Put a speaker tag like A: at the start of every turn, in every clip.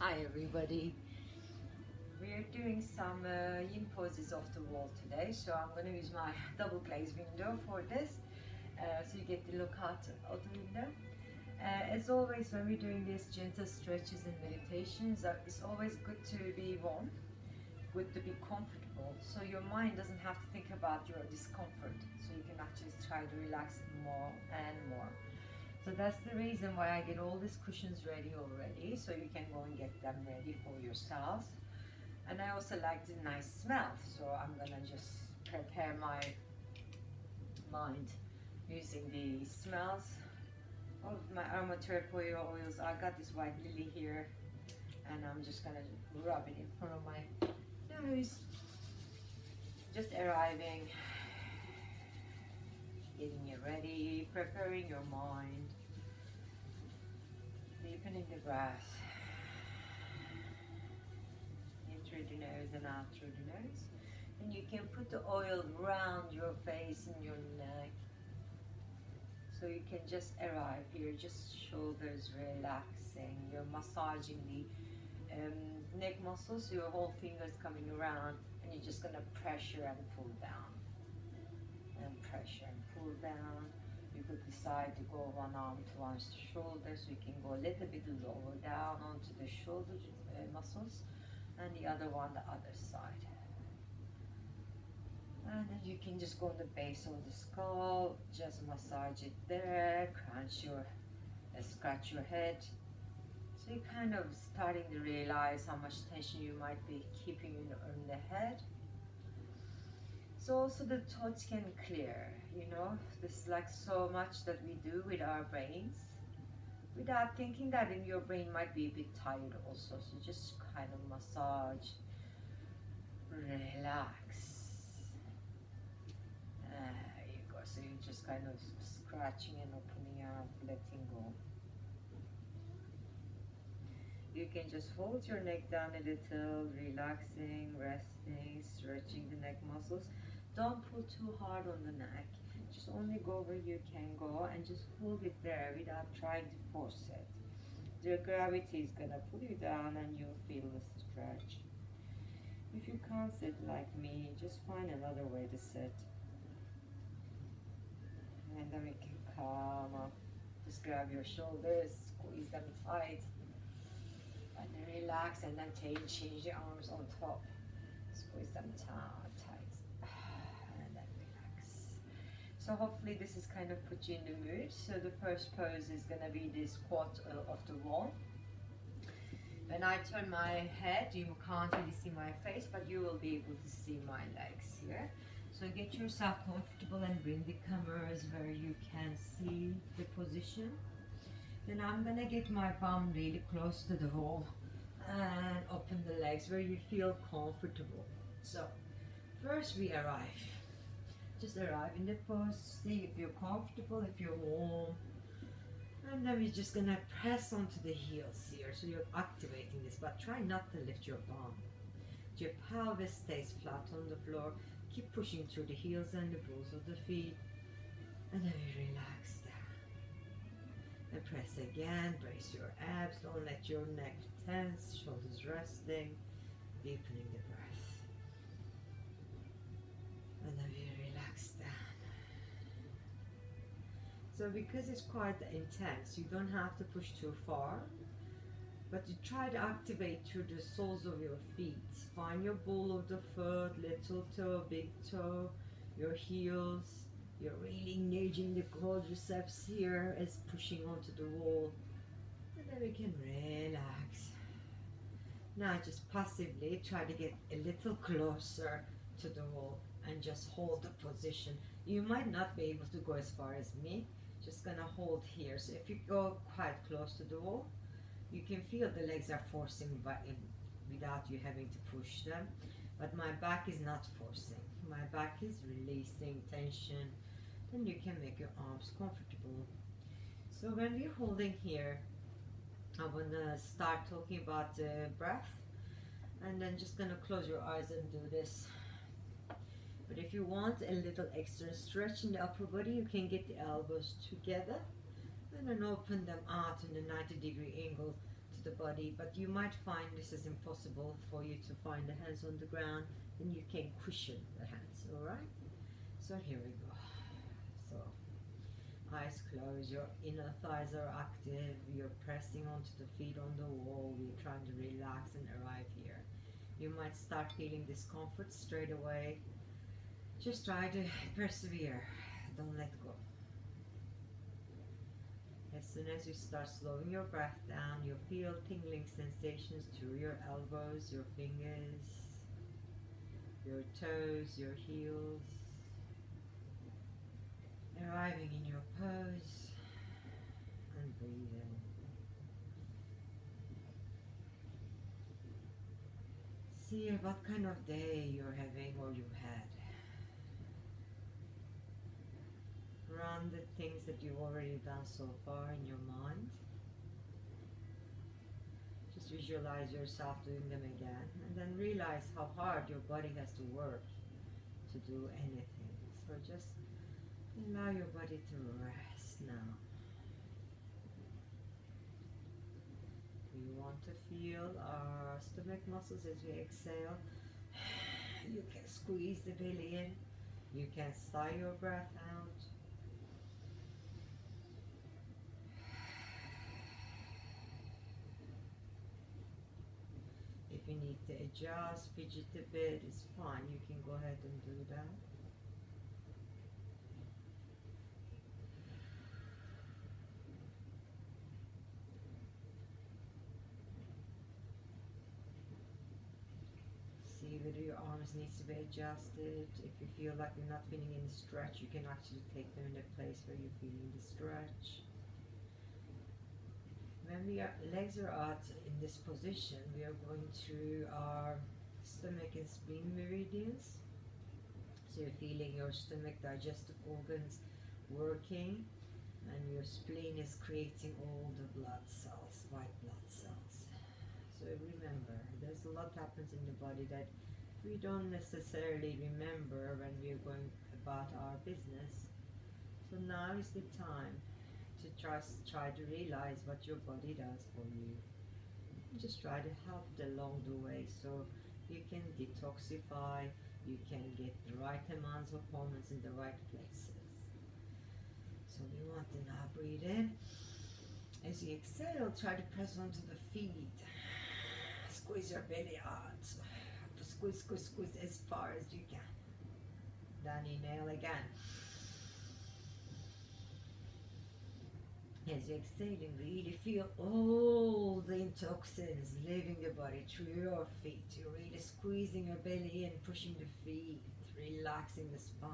A: Hi everybody. We are doing some yin poses off the wall today, so I'm going to use my double glazed window for this, so you get to look out the window. As always, when we're doing these gentle stretches and meditations, it's always good to be warm, good to be comfortable, so your mind doesn't have to think about your discomfort, so you can actually try to relax more and more. So that's the reason why I get all these cushions ready already, so you can go and get them ready for yourselves. And I also like the nice smell, so I'm gonna just prepare my mind using the smells of my aromatherapy oils. I got this white lily here, and I'm just gonna rub it in front of my nose. Just arriving, getting you ready, preparing your mind, deepening the breath in through the nose and out through the nose. And you can put the oil around your face and your neck, so you can just arrive here, just shoulders relaxing. You're massaging the neck muscles, so your whole fingers coming around, and you're just gonna pressure and pull down, and pressure and pull down. You could decide to go one arm to one shoulder, so you can go a little bit lower down onto the shoulder muscles, and the other one the other side. And then you can just go on the base of the skull, just massage it there, scratch your head. So you're kind of starting to realize how much tension you might be keeping in the head. So also the thoughts can clear, There's like so much that we do with our brains without thinking that in your brain might be a bit tired also. So just kind of massage, relax. There you go. So you're just kind of scratching and opening up, letting go. You can just hold your neck down a little, relaxing, resting, stretching the neck muscles. Don't pull too hard on the neck. Just only go where you can go and just hold it there without trying to force it. The gravity is gonna pull you down and you'll feel the stretch. If you can't sit like me, just find another way to sit. And then we can come up. Just grab your shoulders, squeeze them tight, and then relax, and then change the arms on top. Squeeze them tight, and then relax. So hopefully this is kind of put you in the mood. So the first pose is gonna be this squat off the wall. When I turn my head, you can't really see my face, but you will be able to see my legs here. So get yourself comfortable and bring the cameras where you can see the position. Then I'm gonna get my bum really close to the wall and open the legs where you feel comfortable. So first we arrive. Just arrive in the pose, see if you're comfortable, if you're warm. And then we're just gonna press onto the heels here. So you're activating this, but try not to lift your bum. Your pelvis stays flat on the floor. Keep pushing through the heels and the balls of the feet. And then we relax down. And press again, brace your abs, don't let your neck tense, shoulders resting, deepening the breath. And then we relax down. So because it's quite intense, you don't have to push too far, but you try to activate through the soles of your feet. Find your ball of the foot, little toe, big toe, your heels. You're really engaging the quadriceps here as pushing onto the wall. And then we can relax. Now just passively try to get a little closer to the wall and just hold the position. You might not be able to go as far as me. Just gonna hold here. So if you go quite close to the wall, you can feel the legs are forcing back in without you having to push them. But my back is not forcing. My back is releasing tension. Then you can make your arms comfortable. So when we're holding here, I want to start talking about the breath, and then just gonna close your eyes and do this. But if you want a little extra stretch in the upper body, you can get the elbows together and then open them out in a 90-degree angle to the body, but you might find this is impossible for you to find the hands on the ground, then you can cushion the hands, alright? So here we go. So eyes closed, your inner thighs are active, you're pressing onto the feet on the wall, you're trying to relax and arrive here. You might start feeling discomfort straight away. Just try to persevere, don't let go. As soon as you start slowing your breath down, you'll feel tingling sensations through your elbows, your fingers, your toes, your heels. Arriving in your pose and breathing. See what kind of day you're having or you've had. Run the things that you've already done so far in your mind. Just visualize yourself doing them again, and then realize how hard your body has to work to do anything. So just allow your body to rest now. We want to feel our stomach muscles as we exhale. You can squeeze the belly in. You can sigh your breath out. If you need to adjust, fidget a bit, it's fine. You can go ahead and do that. See whether your arms needs to be adjusted. If you feel like you're not feeling any stretch, you can actually take them in a place where you're feeling the stretch. When legs are out in this position, we are going through our stomach and spleen meridians. So you're feeling your stomach digestive organs working, and your spleen is creating all the blood cells, white blood cells. So remember, there's a lot happens in the body that we don't necessarily remember when we're going about our business. So now is the time to try to realize what your body does for you. Just try to help it along the way so you can detoxify, you can get the right amounts of hormones in the right places. So we want to now breathe in. As you exhale, try to press onto the feet. Squeeze your belly out. Squeeze, squeeze, squeeze as far as you can. Then inhale again. As you exhale, you really feel all the toxins leaving the body through your feet. You're really squeezing your belly in, pushing the feet, relaxing the spine.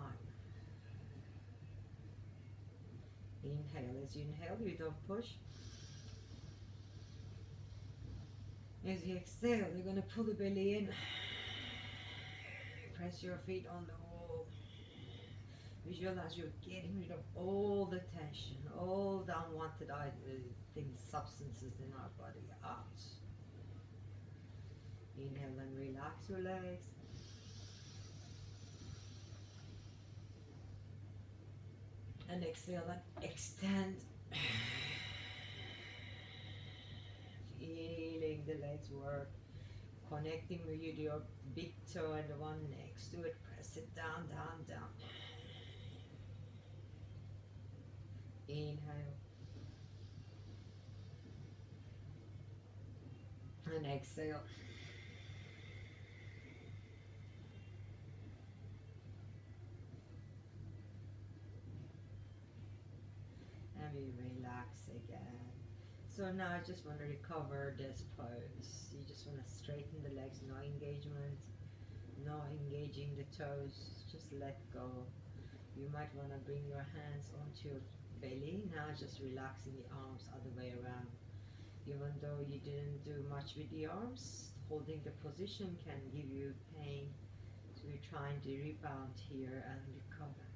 A: Inhale. As you inhale, you don't push. As you exhale, you're going to pull the belly in. Press your feet on the wall. Visualize you're getting rid of all the tension, all the unwanted things, substances in our body out. Inhale and relax your legs. And exhale and extend. Feeling the legs work. Connecting with your big toe and the one next to it. Press it down, down, down. Inhale. And exhale. And we relax again. So now I just want to recover this pose. You just want to straighten the legs, no engagement, no engaging the toes, just let go. You might want to bring your hands onto your belly. Now just relaxing the arms other way around. Even though you didn't do much with the arms, holding the position can give you pain. So we're trying to rebound here and recover.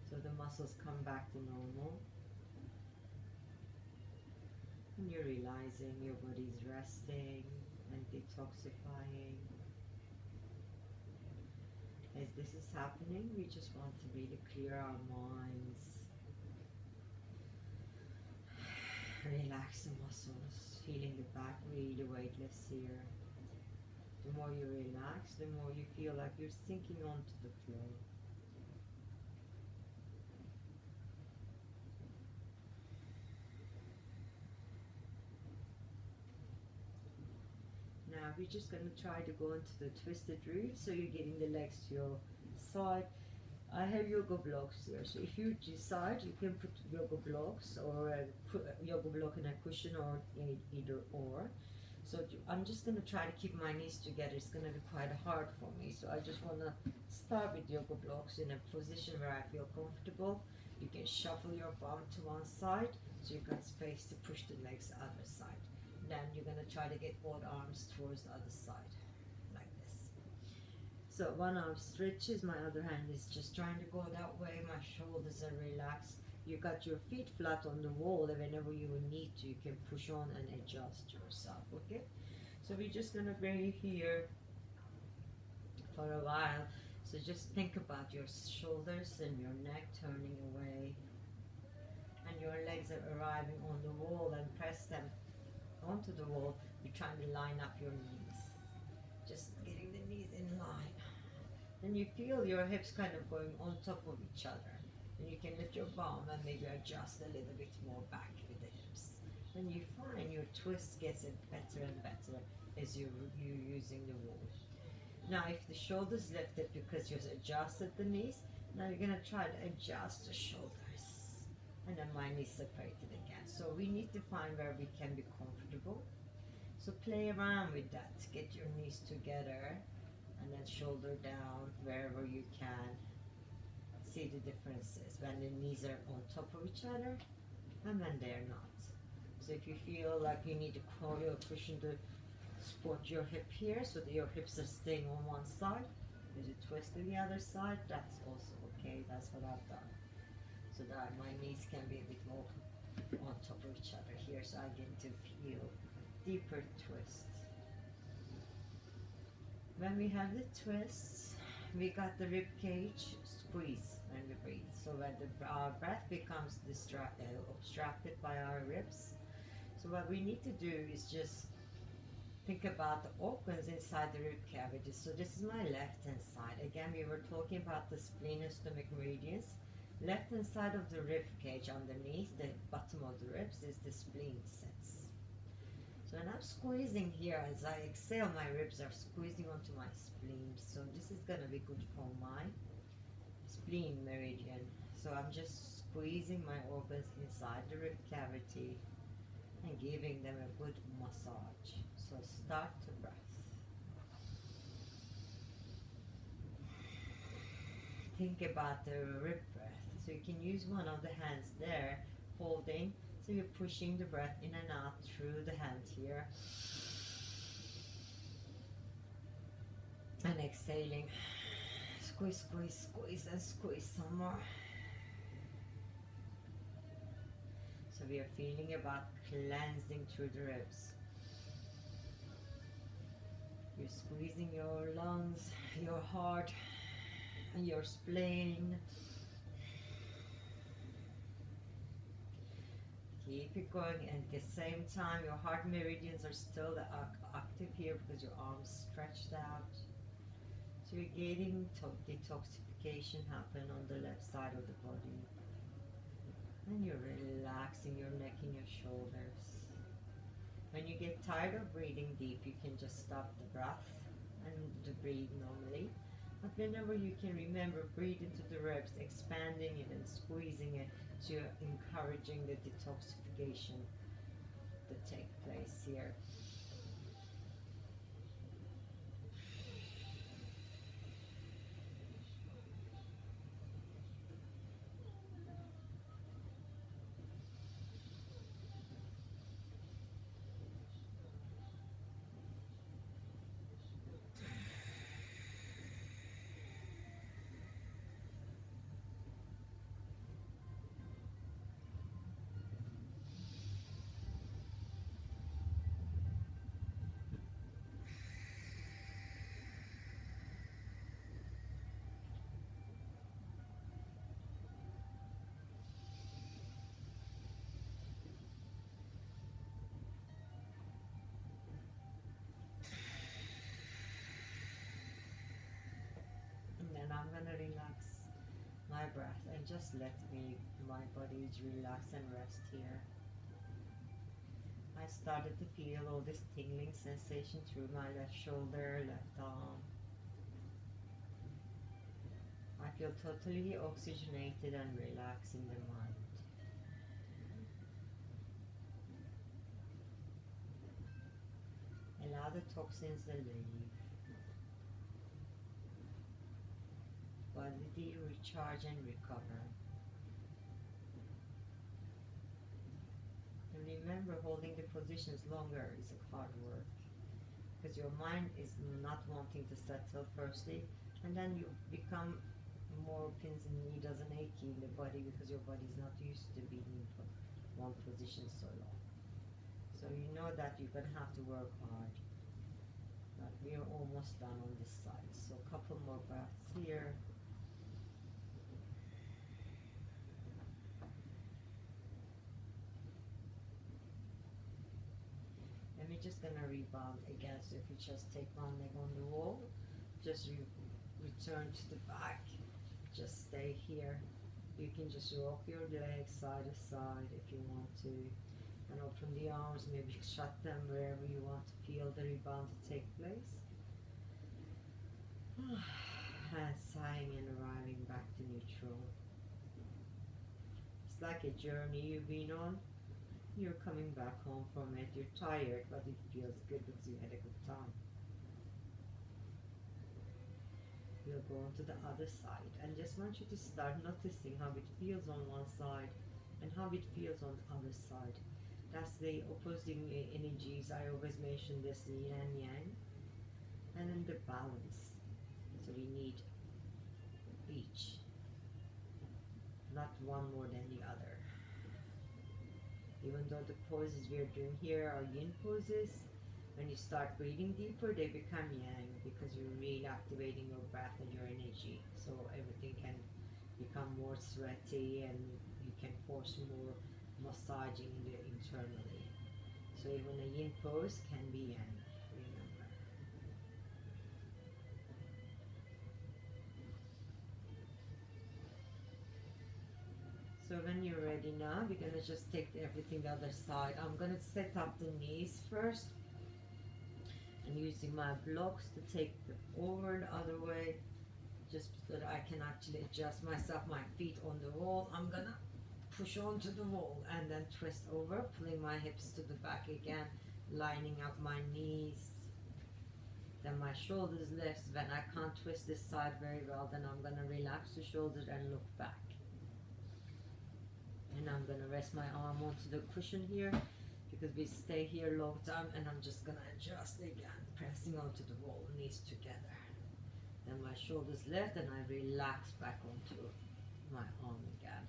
A: So the muscles come back to normal. And you're realizing your body's resting and detoxifying. As this is happening, we just want to really clear our minds. Relax the muscles. feeling the back really weightless here. The more you relax, the more you feel like you're sinking onto the floor. Now we're just going to try to go into the twisted root, so you're getting the legs to your side. I have yoga blocks here, so if you decide, you can put yoga blocks or put a yoga block in a cushion, or either or. So I'm just going to try to keep my knees together. It's going to be quite hard for me, so I just want to start with yoga blocks in a position where I feel comfortable. You can shuffle your bum to one side, so you've got space to push the legs other side. Then you're going to try to get both arms towards the other side, like this. So one arm stretches, my other hand is just trying to go that way. My shoulders are relaxed. You got your feet flat on the wall, and whenever you need to, you can push on and adjust yourself, okay? So we're just gonna be here for a while. So just think about your shoulders and your neck turning away, and your legs are arriving on the wall, and press them onto the wall. You're trying to line up your knees, just getting the knees in line. Then you feel your hips kind of going on top of each other. And you can lift your bum and maybe adjust a little bit more back with the hips. Then you find your twist gets better and better as you're using the wall. Now if the shoulders lifted because you've adjusted the knees, now you're going to try to adjust the shoulders. And then my knees separated again. So we need to find where we can be comfortable. So play around with that. Get your knees together and then shoulder down wherever you can. See the differences when the knees are on top of each other and when they're not. So if you feel like you need to crawl your cushion to support your hip here so that your hips are staying on one side, as you twist to the other side, that's also okay. That's what I've done. So that my knees can be a bit more on top of each other here, so I get to feel deeper twist. When we have the twists, we got the rib cage squeeze when we breathe. So when our breath becomes obstructed by our ribs. So what we need to do is just think about the organs inside the rib cavity. So this is my left hand side. Again, we were talking about the spleen and stomach meridians. Left hand side of the rib cage, underneath the bottom of the ribs, is the spleen sits. So when I'm squeezing here, as I exhale, my ribs are squeezing onto my spleen. So this is going to be good for my spleen meridian. So I'm just squeezing my organs inside the rib cavity and giving them a good massage. So start the breath. Think about the rib breath. So you can use one of the hands there, holding. So you're pushing the breath in and out through the hand here. And exhaling. Squeeze, squeeze, squeeze, and squeeze some more. So we are feeling about cleansing through the ribs. You're squeezing your lungs, your heart, and your spleen. Keep it going, and at the same time your heart meridians are still active here because your arms stretched out. So you're getting detoxification happen on the left side of the body. And you're relaxing your neck and your shoulders. When you get tired of breathing deep, you can just stop the breath and to breathe normally. But whenever you can remember, breathe into the ribs, expanding it and squeezing it, so you're encouraging the detoxification to take place here. I'm gonna relax my breath and just let my body relax and rest here. I started to feel all this tingling sensation through my left shoulder, left arm. I feel totally oxygenated and relaxed in the mind. Allow the toxins to leave. Body recharge and recover. And remember, holding the positions longer is hard work, because your mind is not wanting to settle firstly, and then you become more pins and needles and achy in the body because your body is not used to being in one position so long. So you know that you're going to have to work hard. But we're almost done on this side. So a couple more breaths here. And we're just going to rebound again. So if you just take one leg on the wall, just return to the back. Just stay here. You can just rock your legs side to side if you want to. And open the arms, maybe shut them wherever you want to feel the rebound to take place. And sighing and arriving back to neutral. It's like a journey you've been on. You're coming back home from it. You're tired, but it feels good because you had a good time. We'll go on to the other side, and just want you to start noticing how it feels on one side and how it feels on the other side. That's the opposing energies. I always mention this yin and yang, and then the balance. So we need each, not one more than the other. Even though the poses we're doing here are yin poses, when you start breathing deeper, they become yang because you're really activating your breath and your energy. So everything can become more sweaty and you can force more massaging internally. So even a yin pose can be yang, remember. So when you're ready now, we're gonna just take everything the other side. I'm gonna set up the knees first. And using my blocks to take them over the other way, just so that I can actually adjust myself, my feet on the wall. I'm gonna push onto the wall and then twist over, pulling my hips to the back again, lining up my knees. Then my shoulders lift. When I can't twist this side very well, then I'm gonna relax the shoulders and look back. And I'm gonna rest my arm onto the cushion here, because we stay here a long time, and I'm just gonna adjust again, pressing onto the wall, knees together. Then my shoulders lift and I relax back onto my arm again.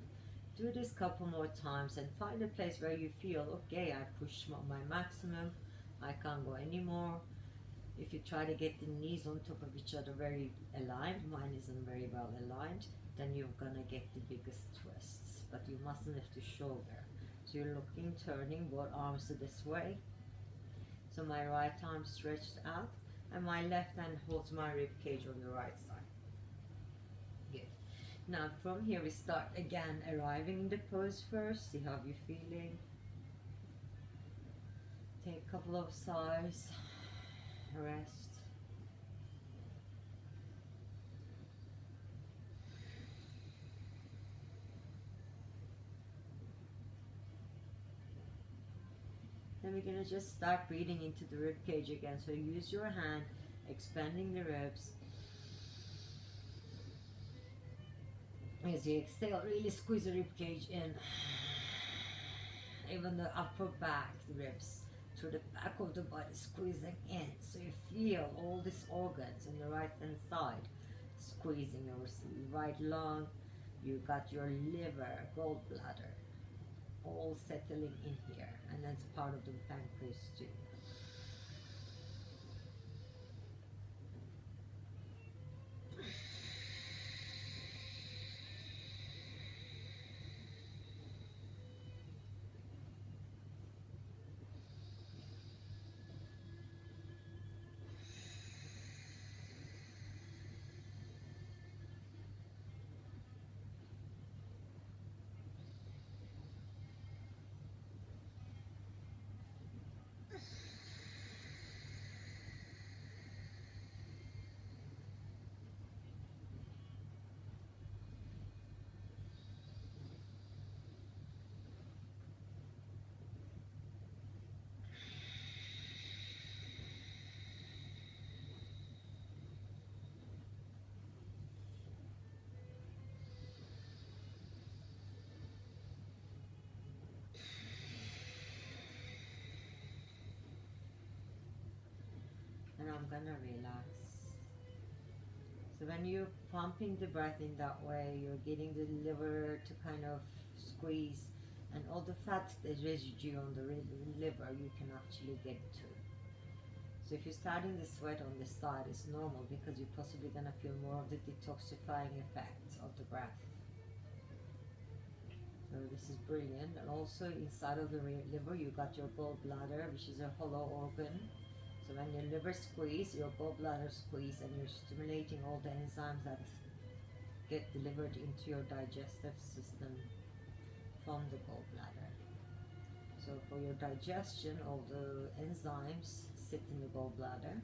A: Do this a couple more times and find a place where you feel, okay, I pushed my maximum, I can't go anymore. If you try to get the knees on top of each other very aligned, mine isn't very well aligned, then you're gonna get the biggest twists, but you mustn't lift the shoulder. So you're looking, turning both arms to this way. So my right arm stretched out, and my left hand holds my rib cage on the right side. Good. Now from here we start again, arriving in the pose first. See how you're feeling. Take a couple of sighs. Rest. Then we're gonna just start breathing into the rib cage again. So use your hand, expanding the ribs. As you exhale, really squeeze the rib cage in. Even the upper back, the ribs, through the back of the body, squeezing in. So you feel all these organs on the right hand side squeezing. Your right lung, you got your liver, gallbladder, all settling in here, and that's part of the pancreas too.
B: I'm gonna relax. So when you're pumping the breath in that way, you're getting the liver to kind of squeeze, and all the fat, the residue on the liver, you can actually get to. So if you're starting the sweat on this side, it's normal because you're possibly gonna feel more of the detoxifying effects of the breath. So this is brilliant. And also inside of the liver, you got your gallbladder, which is a hollow organ. So when your liver squeeze, your gallbladder squeeze, and you're stimulating all the enzymes that get delivered into your digestive system from the gallbladder. So for your digestion, all the enzymes sit in the gallbladder.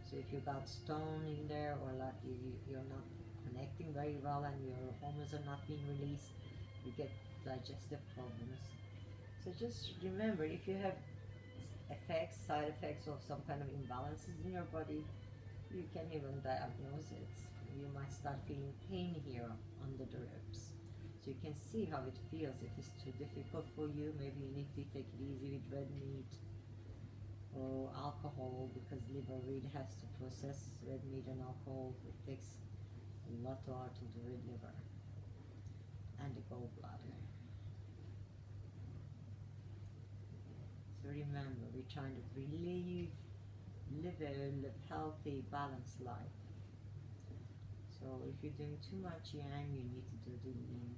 B: So if you got stone in there, or like you're not connecting very well and your hormones are not being released, you get digestive problems. So just remember, if you have side effects of some kind of imbalances in your body, you can even diagnose it. You might start feeling pain here under the ribs. So you can see how it feels. If it's too difficult for you, maybe you need to take it easy with red meat or alcohol, because liver really has to process red meat and alcohol. It takes a lot out of the red liver and the gallbladder. So remember, we're trying to live a healthy, balanced life. So if you're doing too much yang, you need to do the yin.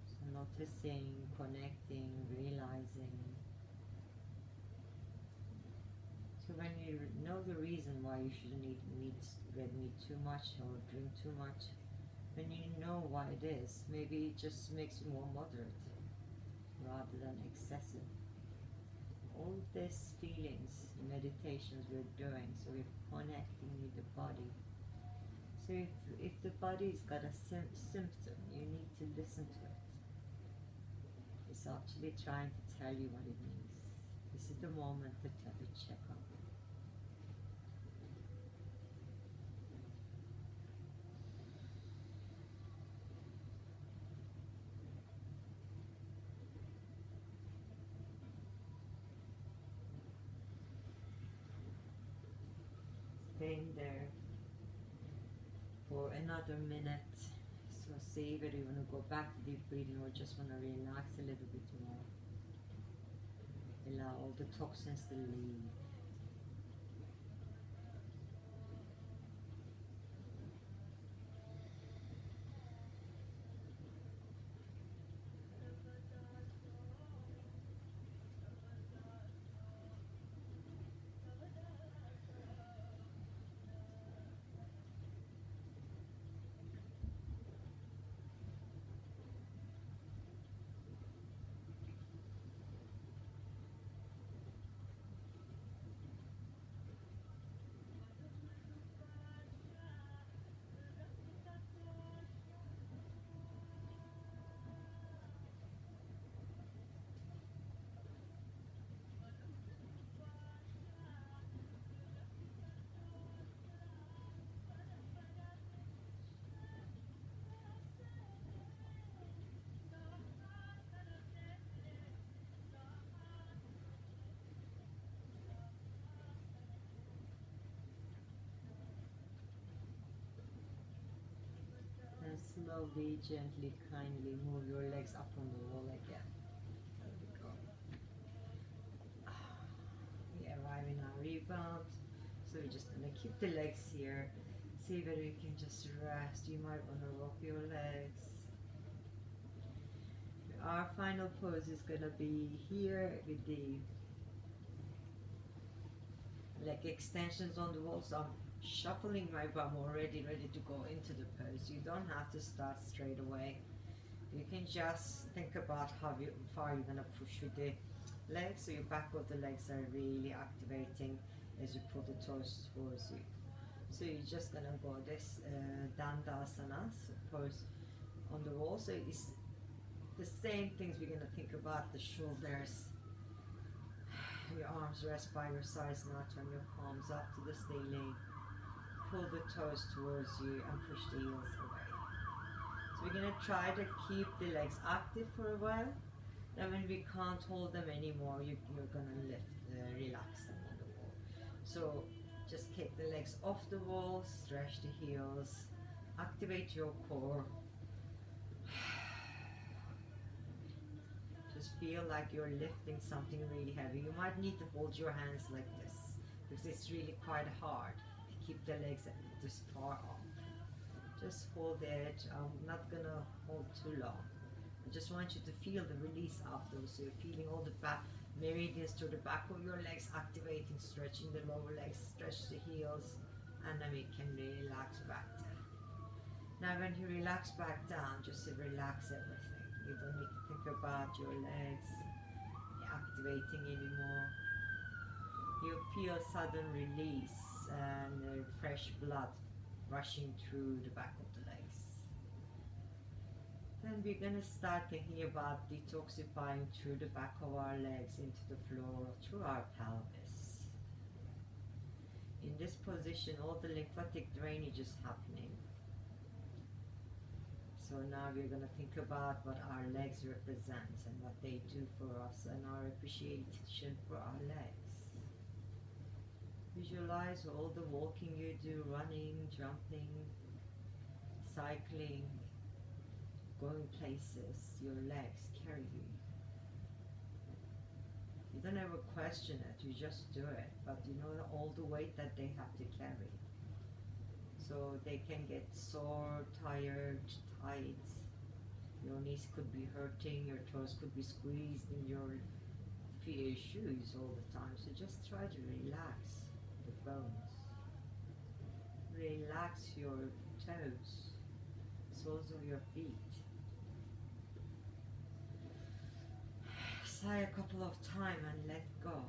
B: So noticing, connecting, realizing. So when you know the reason why you shouldn't eat red meat too much or drink too much, when you know why it is, maybe it just makes you more moderate rather than excessive. All these feelings, meditations we're doing, so we're connecting with the body. So if the body's got a symptom, you need to listen to it. It's actually trying to tell you what it means. This is the moment to have a checkup. Staying there for another minute. So see whether you want to go back to deep breathing or just want to relax a little bit more. Allow all the toxins to leave. And slowly, gently, kindly move your legs up on the wall again. There we go. We arrive in our rebound. So we're just gonna keep the legs here. See whether you can just rest. You might want to rock your legs. Our final pose is gonna be here with the leg extensions on the wall. So I'm shuffling my bum already, ready to go into the pose. You don't have to start straight away. You can just think about how far you're gonna push with the legs. So your back of the legs are really activating as you pull the toes towards you. So you're just gonna go this Dandasana pose on the wall. So it's the same things we're gonna think about: the shoulders, your arms rest by your sides, now turn your palms up to the ceiling, pull the toes towards you and push the heels away. So we're gonna try to keep the legs active for a while. Then when we can't hold them anymore, you're gonna relax them on the So just kick the legs off the wall, stretch the heels, activate your core. Just feel like you're lifting something really heavy. You might need to hold your hands like this because it's really quite hard to keep the legs this far up. Just hold it. I'm not gonna hold too long. I just want you to feel the release afterwards. So you're feeling all the back meridians to the back of your legs activating, stretching the lower legs, stretch the heels, and then we can relax back down. Now when you relax back down, just relax everything. You don't need to think about your legs activating anymore. You feel sudden release and fresh blood rushing through the back of the legs. Then we're going to start thinking about detoxifying through the back of our legs into the floor, through our pelvis. In this position, all the lymphatic drainage is happening. So now we're going to think about what our legs represent and what they do for us and our appreciation for our legs. Visualize all the walking you do, running, jumping, cycling, going places, your legs carry you. You don't ever question it, you just do it, but you know all the weight that they have to carry. So they can get sore, tired, tight. Your knees could be hurting, your toes could be squeezed in your shoes all the time. So just try to relax the bones. Relax your toes, soles of your feet. Sigh a couple of times and let go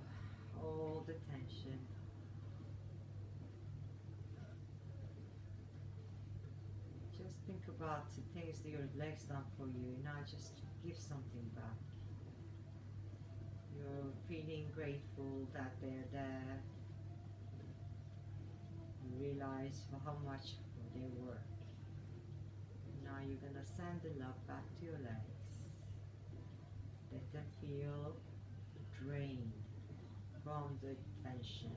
B: all the tension. Just think about the things that your legs done for you. Now just give something back. You're feeling grateful that they're there. You realize for how much they work. Now you're gonna send the love back to your legs. Let them feel drained from the tension.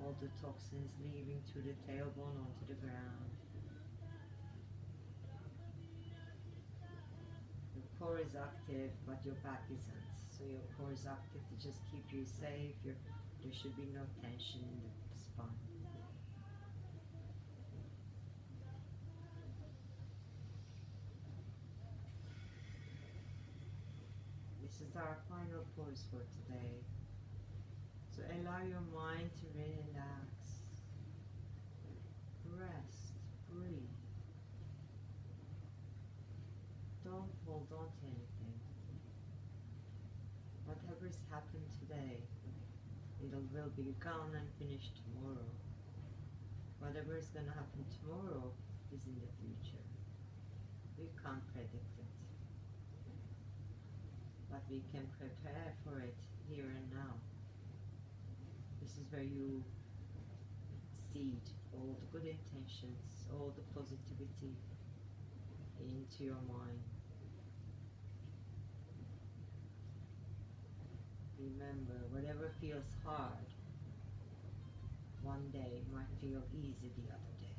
B: All the toxins leaving through the tailbone onto the ground. Your core is active, but your back isn't. So your core is active to just keep you safe. There should be no tension in the spine. This is our final pose for today. So allow your mind to relax, rest, breathe. Don't hold on to anything. Whatever's happened today, it will be gone and finished tomorrow. Whatever is going to happen tomorrow is in the future. We can't predict it. But we can prepare for it here and now. This is where you seed all the good intentions, all the positivity into your mind. Remember, whatever feels hard, one day might feel easy the other day.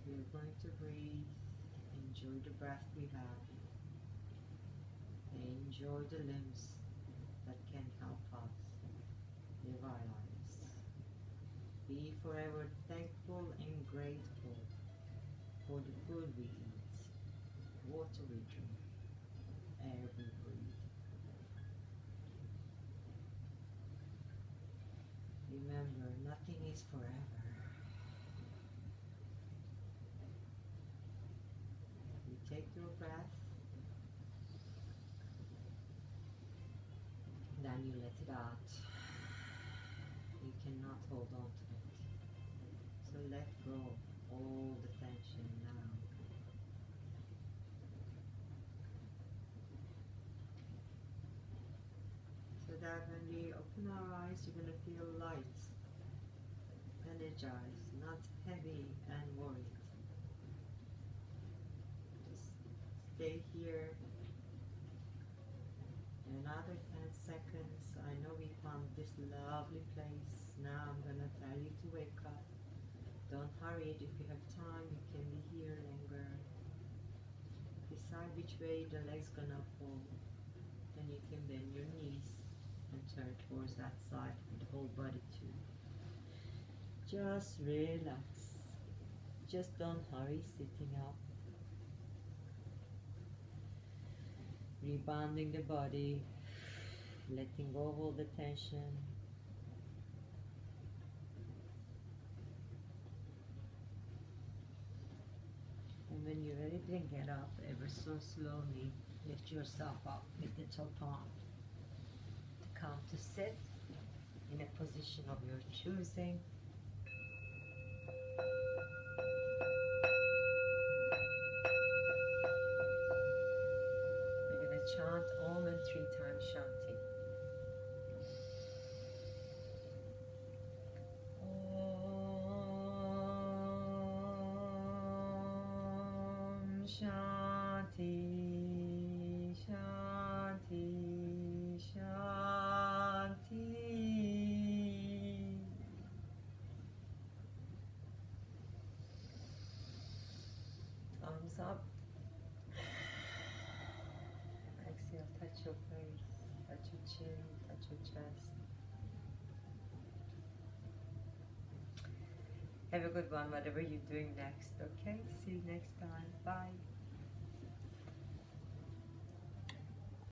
B: So we're going to breathe, enjoy the breath we have. Enjoy the limbs that can help us live our lives. Be forever thankful and grateful for the food we eat, water we drink, air we breathe. Remember, nothing is forever. You take your breath, then you let it out. You cannot hold on to it. So let go all the tension now. So that when we open our eyes, you're going to feel light, energized, not heavy and worried. Just stay here another 10 seconds. I know we found this lovely place. Now I'm gonna tell you to wake up. Don't hurry it. If you have time, you can be here longer. Decide which way the leg's gonna fall. Then you can bend your knees and turn towards that side with the whole body too. Just relax. Just don't hurry sitting up. Rebounding the body, letting go of all the tension. And when you're ready, then get up ever so slowly. Lift yourself up with the top arm. Come to sit in a position of your choosing. We're going to chant Om and 3 times Shanti. Om Shanti, Shanti, Shanti. Thumbs up. Exhale, touch your face, touch your chin, touch your chest. Have a good one, whatever you're doing next, okay? See you next time. Bye.